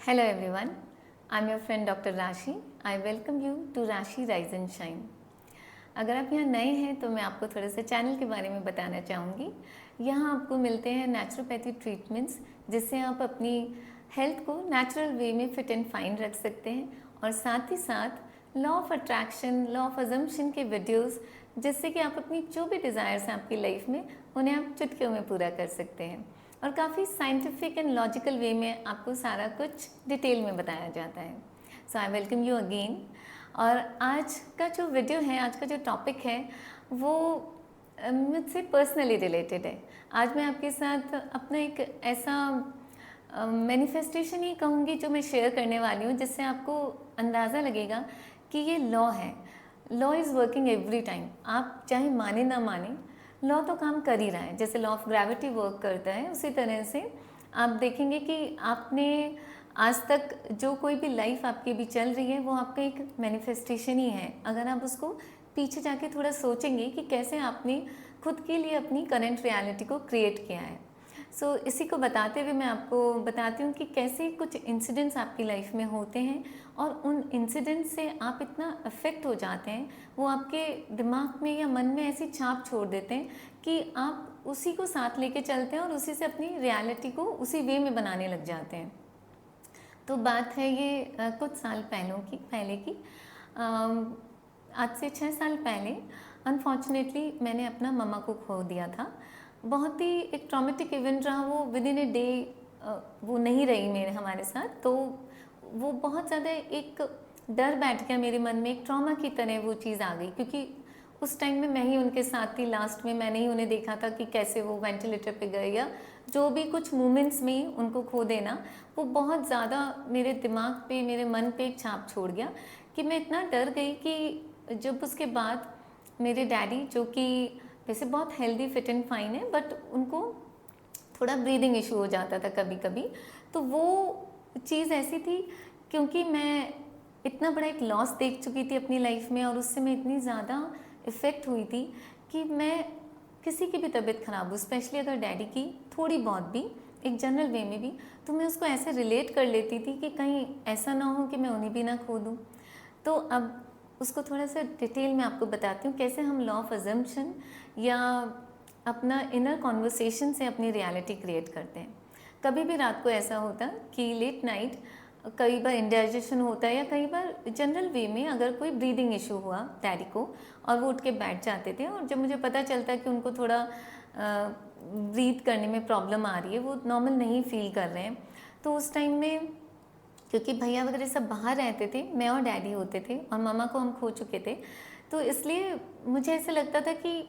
Hello everyone, I'm your friend Dr. Rashi. I welcome you to Rashi Rise and Shine. अगर आप यहाँ नए हैं तो मैं आपको थोड़े से चैनल के बारे में बताना चाहूँगी। यहाँ आपको मिलते हैं नेचुरोपैथी ट्रीटमेंट्स जिससे आप अपनी हेल्थ को नेचुरल वे में फिट एंड फाइन रख सकते हैं और साथ ही साथ law of attraction, law of assumption के वीडियोस जिससे कि आप अपनी जो भी डिज़ायर्स हैं आपकी लाइफ में उन्हें आप चुटकियों में पूरा कर सकते हैं और काफ़ी साइंटिफिक एंड लॉजिकल वे में आपको सारा कुछ डिटेल में बताया जाता है। सो आई वेलकम यू अगेन। और आज का जो वीडियो है, आज का जो टॉपिक है वो मुझसे पर्सनली रिलेटेड है। आज मैं आपके साथ अपना एक ऐसा मैनिफेस्टेशन ही कहूँगी जो मैं शेयर करने वाली हूँ जिससे आपको अंदाज़ा लगेगा कि ये लॉ है। Law is working every time, आप चाहे माने ना माने लॉ तो काम कर ही रहा है। जैसे लॉ ऑफ ग्रेविटी वर्क करता है उसी तरह से आप देखेंगे कि आपने आज तक जो कोई भी लाइफ आपकी भी चल रही है वो आपका एक मैनिफेस्टेशन ही है। अगर आप उसको पीछे जाके थोड़ा सोचेंगे कि कैसे आपने खुद के लिए अपनी करंट रियलिटी को क्रिएट किया है। सो इसी को बताते हुए मैं आपको बताती हूँ कि कैसे कुछ इंसिडेंट्स आपकी लाइफ में होते हैं और उन इंसिडेंट्स से आप इतना अफेक्ट हो जाते हैं, वो आपके दिमाग में या मन में ऐसी छाप छोड़ देते हैं कि आप उसी को साथ लेके चलते हैं और उसी से अपनी रियलिटी को उसी वे में बनाने लग जाते हैं। तो बात है ये कुछ साल पहले की। आज से 6 साल पहले अनफॉर्चुनेटली मैंने अपना मम्मा को खो दिया था। बहुत ही एक ट्रॉमेटिक इवेंट रहा वो, विद इन ए डे वो नहीं रही मेरे हमारे साथ। तो वो बहुत ज़्यादा एक डर बैठ गया मेरे मन में, एक ट्रॉमा की तरह वो चीज़ आ गई क्योंकि उस टाइम में मैं ही उनके साथ थी। लास्ट में मैंने ही उन्हें देखा था कि कैसे वो वेंटिलेटर पे गए या जो भी कुछ मोमेंट्स में उनको खो देना, वो बहुत ज़्यादा मेरे दिमाग पे, मेरे मन पे एक छाप छोड़ गया कि मैं इतना डर गई कि जब उसके बाद मेरे डैडी, जो कि वैसे बहुत हेल्दी फिट एंड फाइन है बट उनको थोड़ा ब्रीदिंग इशू हो जाता था कभी कभी, तो वो चीज़ ऐसी थी क्योंकि मैं इतना बड़ा एक लॉस देख चुकी थी अपनी लाइफ में और उससे मैं इतनी ज़्यादा इफ़ेक्ट हुई थी कि मैं किसी की भी तबीयत ख़राब हो, स्पेशली अगर डैडी की थोड़ी बहुत भी, एक जनरल वे में भी, तो मैं उसको ऐसे रिलेट कर लेती थी कि कहीं ऐसा ना हो कि मैं उन्हें भी ना खो दूँ। तो अब उसको थोड़ा सा डिटेल में आपको बताती हूँ कैसे हम लॉ ऑफ अजम्पशन या अपना इनर कॉन्वर्सेशन से अपनी रियलिटी क्रिएट करते हैं। कभी भी रात को ऐसा होता कि लेट नाइट कई बार इंडाइजेशन होता है या कई बार जनरल वे में अगर कोई ब्रीदिंग इशू हुआ डैडी को और वो उठ के बैठ जाते थे और जब मुझे पता चलता कि उनको थोड़ा ब्रीथ करने में प्रॉब्लम आ रही है, वो नॉर्मल नहीं फील कर रहे हैं, तो उस टाइम में क्योंकि भैया वगैरह सब बाहर रहते थे, मैं और डैडी होते थे और मामा को हम खो चुके थे, तो इसलिए मुझे ऐसे लगता था कि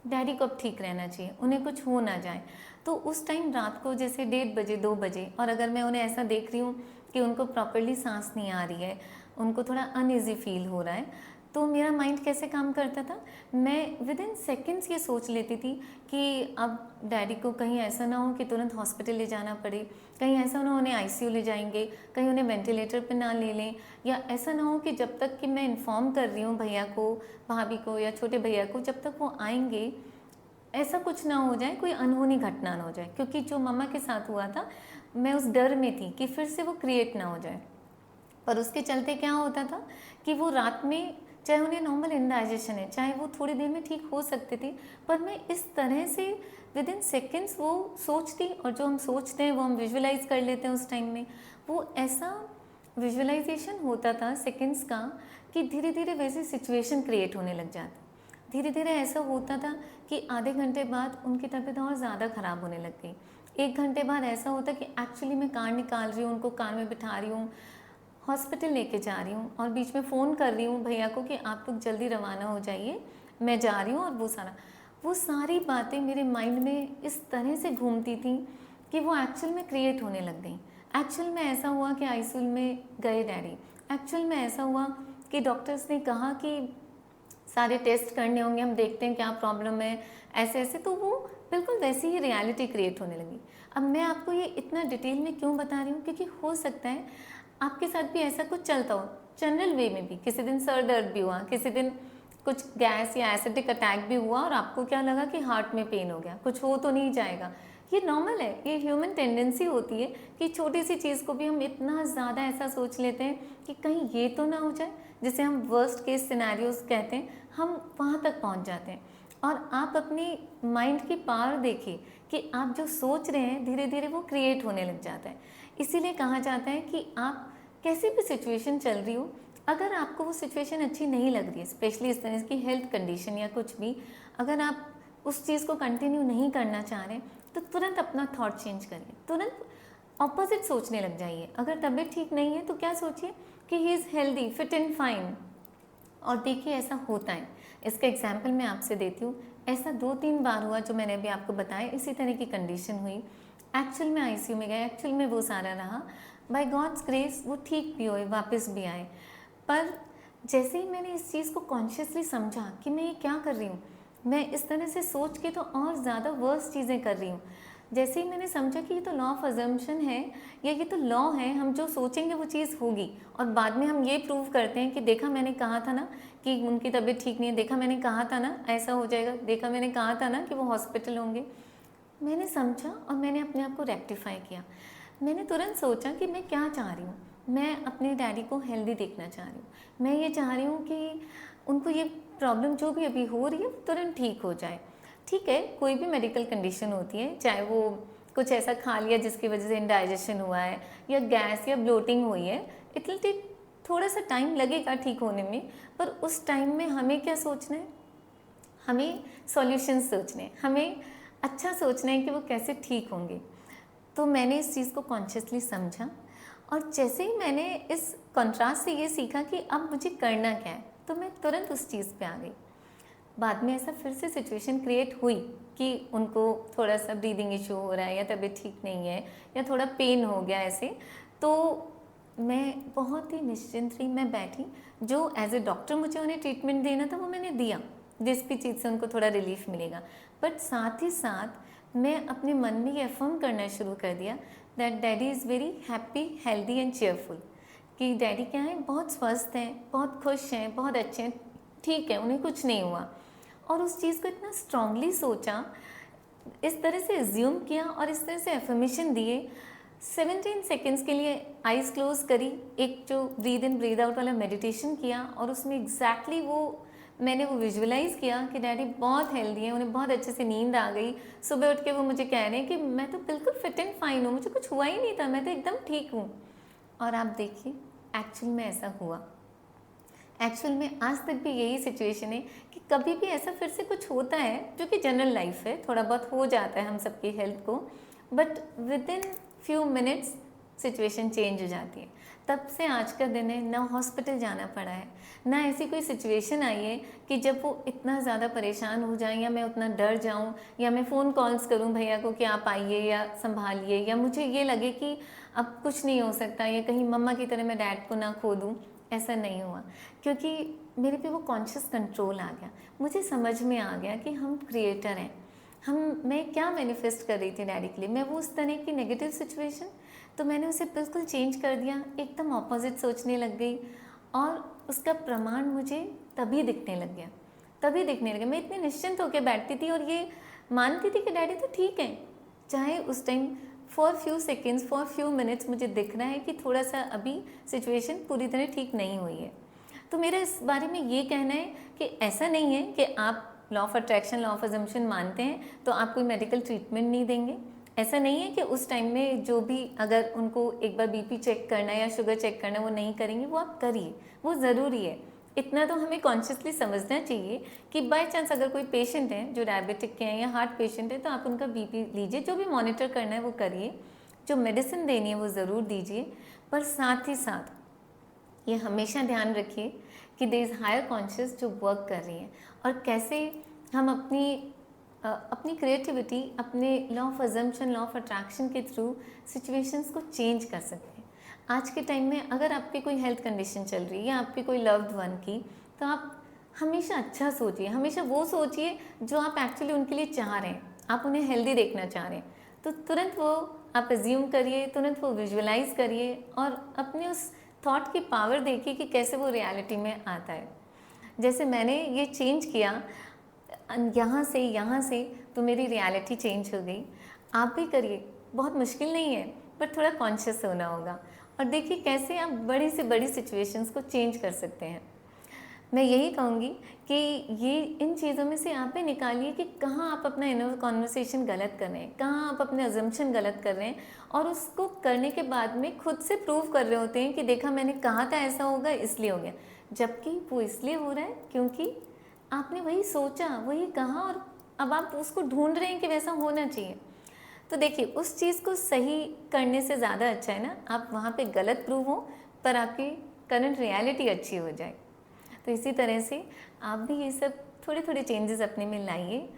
डैडी को अब ठीक रहना चाहिए, उन्हें कुछ हो ना जाए। तो उस टाइम रात को जैसे 1:30 बजे 2 बजे, और अगर मैं उन्हें ऐसा देख रही हूँ कि उनको प्रॉपरली सांस नहीं आ रही है, उनको थोड़ा अनईजी फील हो रहा है, तो मेरा माइंड कैसे काम करता था, मैं विद इन सेकेंड्स ये सोच लेती थी कि अब डैडी को कहीं ऐसा ना हो कि तुरंत हॉस्पिटल ले जाना पड़े, कहीं ऐसा ना हो उन्हें आईसीयू ले जाएंगे, कहीं उन्हें वेंटिलेटर पे ना ले लें, या ऐसा ना हो कि जब तक कि मैं इन्फॉर्म कर रही हूँ भैया को, भाभी को या छोटे भैया को, जब तक वो आएंगे ऐसा कुछ ना हो जाए, कोई अनहोनी घटना ना हो जाए। क्योंकि जो मम्मा के साथ हुआ था, मैं उस डर में थी कि फिर से वो क्रिएट ना हो जाए। पर उसके चलते क्या होता था कि वो रात में, चाहे उन्हें नॉर्मल इंडाइजेशन है, चाहे वो थोड़ी देर में ठीक हो सकते थे, पर मैं इस तरह से विद इन सेकेंड्स वो सोचती, और जो हम सोचते हैं वो हम विजुअलाइज कर लेते हैं उस टाइम में, वो ऐसा विजुअलाइजेशन होता था सेकेंड्स का कि धीरे धीरे वैसी सिचुएशन क्रिएट होने लग जाती। धीरे धीरे ऐसा होता था कि आधे घंटे बाद उनकी तबीयत और ज़्यादा ख़राब होने लग गई। 1 घंटे बाद ऐसा होता कि एक्चुअली मैं कार निकाल रही हूँ, उनको कार में बिठा रही हूँ, हॉस्पिटल लेके जा रही हूँ और बीच में फ़ोन कर रही हूँ भैया को कि आप लोग जल्दी रवाना हो जाइए, मैं जा रही हूँ। और वो सारी बातें मेरे माइंड में इस तरह से घूमती थी कि वो एक्चुअल में क्रिएट होने लग गई। एक्चुअल में ऐसा हुआ कि आईसीयू में गए डैडी, एक्चुअल में ऐसा हुआ कि डॉक्टर्स ने कहा कि सारे टेस्ट करने होंगे, हम देखते हैं क्या प्रॉब्लम है, ऐसे ऐसे। तो वो बिल्कुल वैसी ही रियलिटी क्रिएट होने लगी। अब मैं आपको ये इतना डिटेल में क्यों बता रही हूँ, क्योंकि हो सकता है आपके साथ भी ऐसा कुछ चलता हो, जनरल वे में भी। किसी दिन सर दर्द भी हुआ, किसी दिन कुछ गैस या एसिडिक अटैक भी हुआ और आपको क्या लगा कि हार्ट में पेन हो गया, कुछ हो तो नहीं जाएगा, ये नॉर्मल है, ये ह्यूमन टेंडेंसी होती है कि छोटी सी चीज़ को भी हम इतना ज़्यादा ऐसा सोच लेते हैं कि कहीं ये तो ना हो जाए, जिसे हम वर्स्ट केस सिनेरियोज कहते हैं, हम वहाँ तक पहुँच जाते हैं। और आप अपनी माइंड की पावर देखिए कि आप जो सोच रहे हैं धीरे धीरे वो क्रिएट होने लग जाता है। इसीलिए कहा जाता है कि आप कैसी भी सिचुएशन चल रही हो, अगर आपको वो सिचुएशन अच्छी नहीं लग रही है, स्पेशली इस तरह की हेल्थ कंडीशन या कुछ भी, अगर आप उस चीज़ को कंटिन्यू नहीं करना चाह रहे तो तुरंत अपना थॉट चेंज करिए, तुरंत ऑपोजिट सोचने लग जाइए। अगर तबीयत ठीक नहीं है तो क्या सोचिए कि he is healthy, fit and fine. और देखिए ऐसा होता है, इसका एग्जाम्पल मैं आपसे देती हूँ। ऐसा 2-3 बार हुआ जो मैंने अभी आपको बताया, इसी तरह की कंडीशन हुई, एक्चुअल में आईसीयू में गए, एक्चुअल में वो सारा रहा, बाय गॉड्स ग्रेस वो ठीक भी हुए, वापस भी आए। पर जैसे ही मैंने इस चीज़ को कॉन्शियसली समझा कि मैं ये क्या कर रही हूँ, मैं इस तरह से सोच के तो और ज़्यादा वर्स चीज़ें कर रही हूँ। जैसे ही मैंने समझा कि ये तो लॉ ऑफ अजम्पशन है, या ये तो लॉ है, हम जो सोचेंगे वो चीज़ होगी, और बाद में हम ये प्रूव करते हैं कि देखा मैंने कहा था ना कि उनकी तबीयत ठीक नहीं है, देखा मैंने कहा था ना ऐसा हो जाएगा, देखा मैंने कहा था ना कि वो हॉस्पिटल होंगे। मैंने समझा और मैंने अपने आप को रेक्टिफाई किया। मैंने तुरंत सोचा कि मैं क्या चाह रही हूँ। मैं अपने डैडी को हेल्दी देखना चाह रही हूँ। मैं ये चाह रही हूँ कि उनको ये प्रॉब्लम जो भी अभी हो रही है वो तुरंत ठीक हो जाए। ठीक है, कोई भी मेडिकल कंडीशन होती है, चाहे वो कुछ ऐसा खा लिया जिसकी वजह से इंडाइजेशन हुआ है, या गैस या ब्लोटिंग हुई है, इट विल टेक थोड़ा सा टाइम लगेगा ठीक होने में। पर उस टाइम में हमें क्या सोचना है, हमें सॉल्यूशन सोचने हैं, हमें अच्छा सोचना है कि वो कैसे ठीक होंगे। तो मैंने इस चीज़ को कॉन्शियसली समझा, और जैसे ही मैंने इस कंट्रास्ट से ये सीखा कि अब मुझे करना क्या है, तो मैं तुरंत उस चीज़ पे आ गई। बाद में ऐसा फिर से सिचुएशन क्रिएट हुई कि उनको थोड़ा सा ब्रीदिंग इशू हो रहा है, या तबीयत ठीक नहीं है, या थोड़ा पेन हो गया ऐसे, तो मैं बहुत ही निश्चिंत रही, मैं बैठी, जो एज ए डॉक्टर मुझे उन्हें ट्रीटमेंट देना था वो मैंने दिया, जिस भी चीज़ से उनको थोड़ा रिलीफ मिलेगा। बट साथ ही साथ मैं अपने मन में ये अफर्म करना शुरू कर दिया that daddy is very happy, healthy and cheerful, कि डैडी क्या है, बहुत स्वस्थ हैं, बहुत खुश हैं, बहुत अच्छे हैं, ठीक है, उन्हें कुछ नहीं हुआ। और उस चीज़ को इतना स्ट्रांगली सोचा, इस तरह से एज्यूम किया और इस तरह से एफर्मेशन दिए। 17 सेकेंड्स के लिए आइज़ क्लोज करी, एक जो ब्रीद इन ब्रीद आउट वाला मेडिटेशन किया, और उसमें एग्जैक्टली वो मैंने वो विजुअलाइज़ किया कि डैडी बहुत हेल्दी है, उन्हें बहुत अच्छे से नींद आ गई। सुबह उठ के वो मुझे कह रहे हैं कि मैं तो बिल्कुल फिट एंड फाइन हूँ, मुझे कुछ हुआ ही नहीं था, मैं तो एकदम ठीक हूँ। और आप देखिए एक्चुअल में ऐसा हुआ। एक्चुअल में आज तक भी यही सिचुएशन है कि कभी भी ऐसा फिर से कुछ होता है, जो कि जनरल लाइफ है, थोड़ा बहुत हो जाता है हम सबकी हेल्थ को, but with in few minutes situation change हो जाती है। तब से आज का दिन है, ना हॉस्पिटल जाना पड़ा है, ना ऐसी कोई सिचुएशन आई है कि जब वो इतना ज़्यादा परेशान हो जाएं, या मैं उतना डर जाऊं, या मैं फ़ोन कॉल्स करूं भैया को कि आप आइए या संभालिए, या मुझे ये लगे कि अब कुछ नहीं हो सकता, या कहीं मम्मा की तरह मैं डैड को ना खो दूँ। ऐसा नहीं हुआ, क्योंकि मेरे पे वो कॉन्शियस कंट्रोल आ गया। मुझे समझ में आ गया कि हम क्रिएटर हैं। मैं क्या मैनिफेस्ट कर रही थी डैडी के लिए, मैं वो उस तरह की नेगेटिव सिचुएशन, तो मैंने उसे बिल्कुल चेंज कर दिया, एकदम ऑपोजिट सोचने लग गई, और उसका प्रमाण मुझे तभी दिखने लग गया, तभी दिखने लगा। मैं इतनी निश्चिंत होकर बैठती थी और ये मानती थी कि डैडी तो ठीक है, चाहे उस time for few seconds, for few minutes मुझे दिख रहा है कि थोड़ा सा अभी सिचुएशन पूरी तरह ठीक नहीं हुई है। तो मेरा इस बारे में ये कहना है कि ऐसा नहीं है कि आप law of attraction, law of assumption मानते हैं तो आप कोई मेडिकल ट्रीटमेंट नहीं देंगे। ऐसा नहीं है कि उस टाइम में जो भी, अगर उनको एक बार बीपी चेक करना है या शुगर चेक करना है वो नहीं करेंगे, वो आप करिए, वो ज़रूरी है। इतना तो हमें कॉन्शियसली समझना चाहिए कि बाय चांस अगर कोई पेशेंट है जो डायबिटिक के हैं या हार्ट पेशेंट है, तो आप उनका बीपी लीजिए, जो भी मॉनिटर करना है वो करिए, जो मेडिसिन देनी है वो ज़रूर दीजिए। पर साथ ही साथ ये हमेशा ध्यान रखिए कि देयर इज़ हायर कॉन्शियस जो वर्क कर रही है, और कैसे हम अपनी क्रिएटिविटी, अपने law of assumption, law of attraction के थ्रू सिचुएशंस को चेंज कर सकते हैं। आज के टाइम में अगर आपकी कोई हेल्थ कंडीशन चल रही है या आपकी कोई लव्ड वन की, तो आप हमेशा अच्छा सोचिए, हमेशा वो सोचिए जो आप एक्चुअली उनके लिए चाह रहे हैं, आप उन्हें हेल्दी देखना चाह रहे हैं, तो तुरंत वो आप एज्यूम करिए, तुरंत वो विजुअलाइज करिए, और अपने उस थॉट की पावर देखिए कि कैसे वो रियलिटी में आता है। जैसे मैंने ये चेंज किया यहाँ से, तो मेरी रियलिटी चेंज हो गई। आप भी करिए, बहुत मुश्किल नहीं है, पर थोड़ा कॉन्शियस होना होगा और देखिए कैसे आप बड़ी से बड़ी सिचुएशंस को चेंज कर सकते हैं। मैं यही कहूँगी कि ये इन चीज़ों में से आप भी निकालिए कि कहाँ आप अपना इनर कॉन्वर्सेशन गलत कर रहे हैं, कहाँ आप अपने अजम्पशन गलत कर रहे हैं और उसको करने के बाद में खुद से प्रूव कर रहे होते हैं कि देखा मैंने कहा था ऐसा होगा इसलिए हो गया, जबकि वो इसलिए हो रहा है क्योंकि आपने वही सोचा, वही कहा और अब आप उसको ढूंढ रहे हैं कि वैसा होना चाहिए। तो देखिए उस चीज़ को सही करने से ज़्यादा अच्छा है ना आप वहाँ पे गलत प्रूव हो पर आपकी करंट रियलिटी अच्छी हो जाए। तो इसी तरह से आप भी ये सब थोड़े थोड़े चेंजेस अपने में लाइए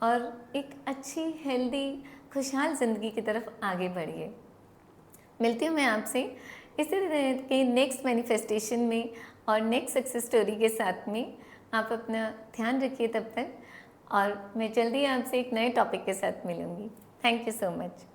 और एक अच्छी हेल्दी खुशहाल ज़िंदगी की तरफ आगे बढ़िए। मिलती हूँ मैं आपसे इसी तरह के नेक्स्ट मैनिफेस्टेशन में और नेक्स्ट सक्सेस स्टोरी के साथ में। आप अपना ध्यान रखिए तब तक और मैं जल्दी आपसे एक नए टॉपिक के साथ मिलूँगी। Thank you so much.